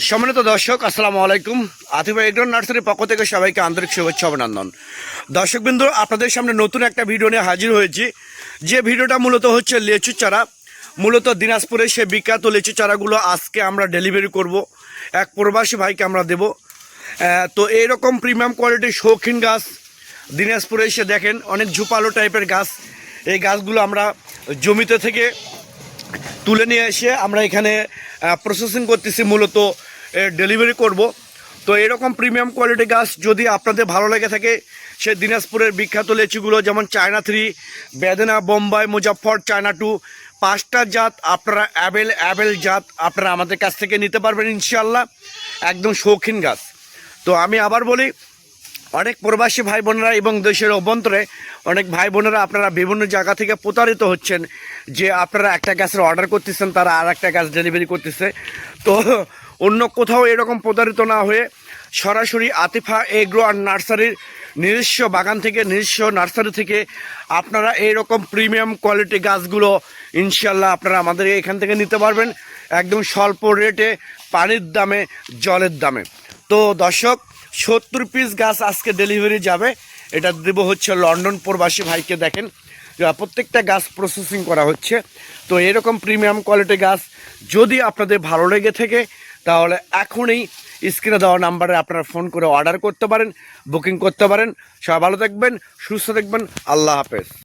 সম্মানিত দর্শক, আসসালামু আলাইকুম। আতিফা এগ্রো নার্সারির পক্ষ থেকে সবাইকে আন্তরিক শুভেচ্ছা অভিনন্দন। দর্শকবৃন্দ, আপনাদের সামনে নতুন একটা ভিডিও নিয়ে হাজির হয়েছি। যে ভিডিওটা মূলত হচ্ছে লিচু চারা, মূলত দিনাজপুরের সে বিখ্যাত লিচু চারাগুলো আজকে আমরা ডেলিভারি করব, এক প্রবাসী ভাইকে আমরা দেব। তো এইরকম প্রিমিয়াম কোয়ালিটির শৌখিন গাছ দিনাজপুরে এসে দেখেন, অনেক ঝুপালো টাইপের গাছ। এই গাছগুলো আমরা জমিতে থেকে তুলে নিয়ে এসে আমরা এখানে প্রসেসিং করতেছি, মূলত ডেলিভারি করব। তো এরকম প্রিমিয়াম কোয়ালিটি গাছ যদি আপনাদের ভালো লেগে থাকে, সে দিনাজপুরের বিখ্যাত লিচুগুলো যেমন চায়না 3, বেদেনা, বোম্বাই, মুজাফফর, চায়না 2, 5টা জাত আপনারা অ্যাবেল জাত আপনারা আমাদের কাছ থেকে নিতে পারবেন ইনশাআল্লাহ। একদম শৌখিন গাছ। তো আমি আবার বলি, অনেক প্রবাসী ভাই বোনেরা এবং দেশের অভ্যন্তরে অনেক ভাই বোনেরা আপনারা বিভিন্ন জায়গা থেকে প্রতারিত হচ্ছেন যে আপনারা একটা গ্যাসের অর্ডার করতেছেন, তারা আর একটা গ্যাস ডেলিভারি করতেছে। তো অন্য কোথাও এরকম প্রতারিত না হয়ে সরাসরি আতিফা এগ্রো আর নার্সারির নিজস্ব বাগান থেকে, নিজস্ব নার্সারি থেকে আপনারা এইরকম প্রিমিয়াম কোয়ালিটি গাছগুলো ইনশাল্লাহ আপনারা আমাদের এখান থেকে নিতে পারবেন একদম স্বল্প রেটে, পানির দামে, জলের দামে। তো দর্শক, 70 পিস গাছ আজকে ডেলিভারি যাবে। এটা দেবো হচ্ছে লন্ডন প্রবাসী ভাইকে। দেখেন প্রত্যেকটা গাছ প্রসেসিং করা হচ্ছে। তো এরকম প্রিমিয়াম কোয়ালিটি গাছ যদি আপনাদের ভালো লেগে থাকে, তাহলে এখনই স্ক্রিনে দেওয়া নাম্বারে আপনারা ফোন করে অর্ডার করতে পারেন, বুকিং করতে পারেন। সবাই ভালো থাকবেন, সুস্থ থাকবেন। আল্লাহ হাফেজ।